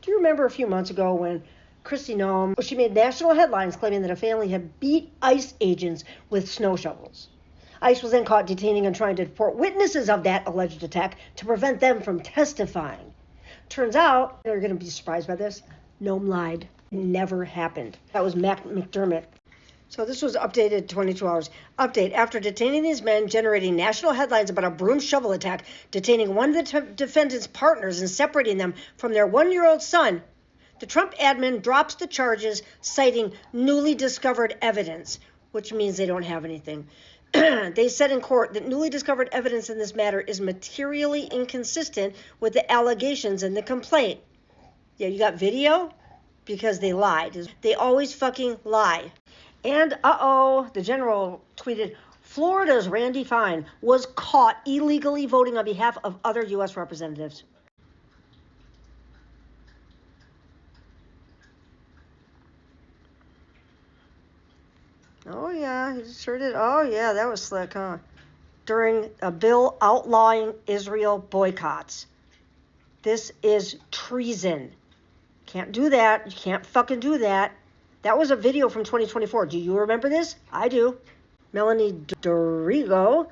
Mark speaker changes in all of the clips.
Speaker 1: Do you remember a few months ago when Kristi Noem, she made national headlines claiming that a family had beat ICE agents with snow shovels? ICE was then caught detaining and trying to deport witnesses of that alleged attack to prevent them from testifying. Turns out, you're going to be surprised by this, Noem lied. It never happened. That was Mac McDermott. So this was updated 22 hours. Update, after detaining these men, generating national headlines about a broom shovel attack, detaining one of the defendant's partners and separating them from their 1-year-old son, the Trump admin drops the charges, citing newly discovered evidence, which means they don't have anything. They said in court that newly discovered evidence in this matter is materially inconsistent with the allegations in the complaint. Yeah, you got video? Because they lied. They always fucking lie. And the general tweeted, Florida's Randy Fine was caught illegally voting on behalf of other U.S. representatives. Oh, yeah, he sure did. Oh, yeah, that was slick, huh? During a bill outlawing Israel boycotts. This is treason. Can't do that. You can't fucking do that. That was a video from 2024. Do you remember this? I do. Melanie Dorigo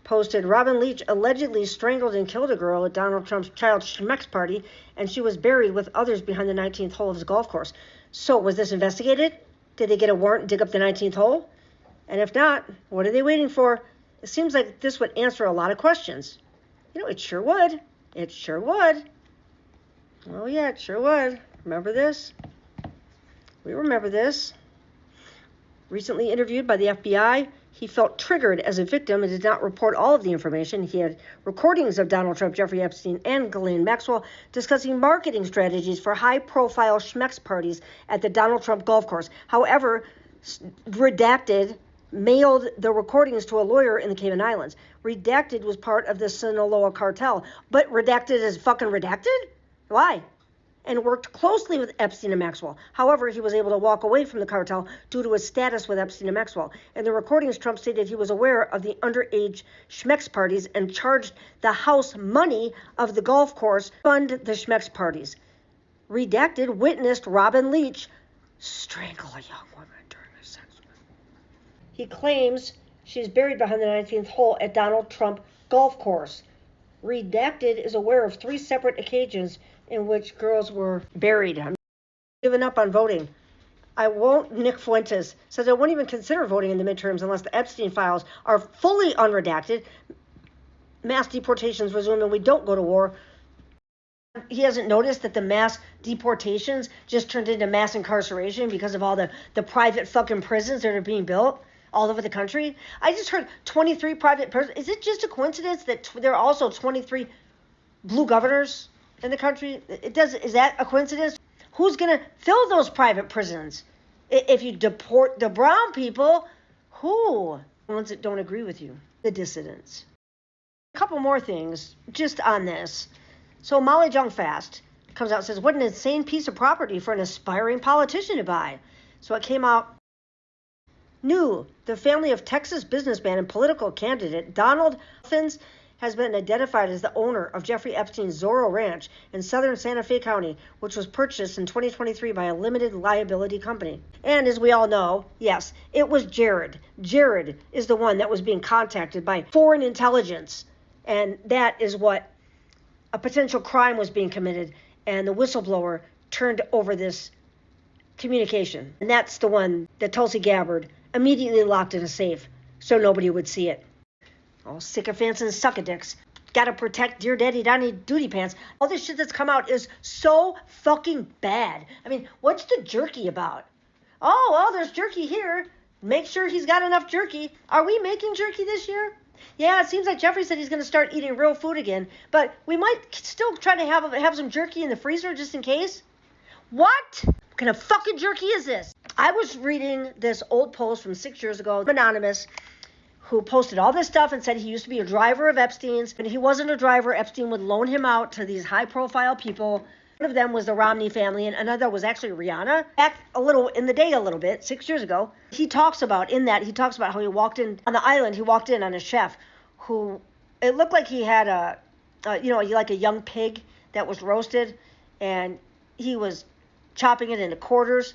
Speaker 1: posted, Robin Leach allegedly strangled and killed a girl at Donald Trump's child schmex party, and she was buried with others behind the 19th hole of his golf course. So was this investigated? Did they get a warrant and dig up the 19th hole? And if not, what are they waiting for? It seems like this would answer a lot of questions. You know, it sure would. It sure would. Oh, yeah, it sure would. Remember this? We remember this. Recently interviewed by the FBI, he felt triggered as a victim and did not report all of the information. He had recordings of Donald Trump, Jeffrey Epstein, and Ghislaine Maxwell discussing marketing strategies for high-profile schmex parties at the Donald Trump golf course. However, Redacted mailed the recordings to a lawyer in the Cayman Islands. Redacted was part of the Sinaloa cartel, but Redacted is fucking redacted? Why? And worked closely with Epstein and Maxwell. However, he was able to walk away from the cartel due to his status with Epstein and Maxwell. In the recordings, Trump stated he was aware of the underage schmex parties and charged the house money of the golf course to fund the schmex parties. Redacted witnessed Robin Leach strangle a young woman during a sex. He claims she's buried behind the 19th hole at Donald Trump golf course. Redacted is aware of 3 separate occasions in which girls were buried. I'm giving up on voting. Nick Fuentes says I won't even consider voting in the midterms unless the Epstein files are fully unredacted, mass deportations resume, and we don't go to war. He hasn't noticed that the mass deportations just turned into mass incarceration because of all the private fucking prisons that are being built all over the country. I just heard 23 private prisons. Is it just a coincidence that there are also 23 blue governors in the country? Is that a coincidence? Who's going to fill those private prisons? If you deport the brown people, who? The ones that don't agree with you, the dissidents. A couple more things just on this. So Molly Jong-Fast comes out and says, what an insane piece of property for an aspiring politician to buy. So it came out new. The family of Texas businessman and political candidate Donald Fins has been identified as the owner of Jeffrey Epstein's Zorro Ranch in southern Santa Fe County, which was purchased in 2023 by a limited liability company. And as we all know, yes, it was Jared. Jared is the one that was being contacted by foreign intelligence. And that is what a potential crime was being committed. And the whistleblower turned over this communication. And that's the one that Tulsi Gabbard immediately locked in a safe so nobody would see it. All sycophants and suckadicks. Gotta protect Dear Daddy Donnie Duty Pants. All this shit that's come out is so fucking bad. I mean, what's the jerky about? Oh, well, there's jerky here. Make sure he's got enough jerky. Are we making jerky this year? Yeah, it seems like Jeffrey said he's going to start eating real food again. But we might still try to have some jerky in the freezer just in case. What kind of fucking jerky is this? I was reading this old post from 6 years ago, anonymous, who posted all this stuff and said he used to be a driver of Epstein's. And he wasn't a driver. Epstein would loan him out to these high-profile people. One of them was the Romney family, and another was actually Rihanna. Back a little bit, 6 years ago, he talks about how he walked in on the island. He walked in on a chef who, it looked like he had like a young pig that was roasted, and he was chopping it into quarters.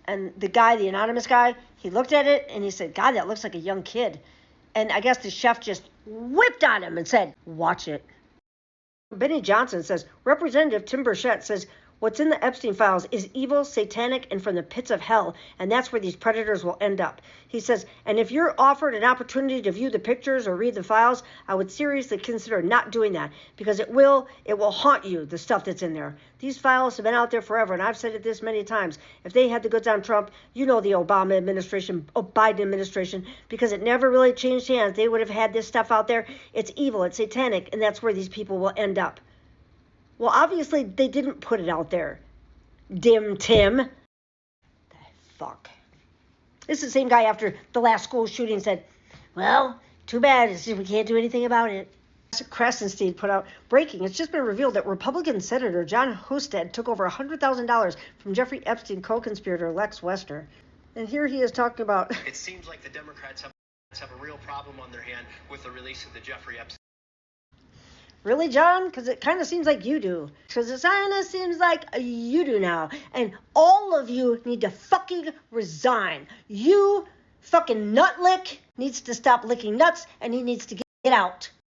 Speaker 1: And the guy, the anonymous guy, he looked at it and he said, God, that looks like a young kid. And I guess the chef just whipped on him and said, watch it. Benny Johnson says, Representative Tim Burchett says, what's in the Epstein files is evil, satanic, and from the pits of hell, and that's where these predators will end up. He says, and if you're offered an opportunity to view the pictures or read the files, I would seriously consider not doing that, because it will haunt you, the stuff that's in there. These files have been out there forever, and I've said it this many times. If they had the goods on Trump, you know the Obama administration, Biden administration, because it never really changed hands. They would have had this stuff out there. It's evil, it's satanic, and that's where these people will end up. Well, obviously, they didn't put it out there. Dim Tim. The fuck. This is the same guy after the last school shooting said, well, too bad. It's just we can't do anything about it. Krasenstein put out, breaking. It's just been revealed that Republican Senator John Husted took over $100,000 from Jeffrey Epstein co-conspirator Lex Wester. And here he is talking about...
Speaker 2: It seems like the Democrats have a real problem on their hand with the release of the Jeffrey Epstein.
Speaker 1: Really, John? Because it kind of seems like you do. Because it kind of seems like you do now. And all of you need to fucking resign. You fucking nutlick needs to stop licking nuts, and he needs to get out.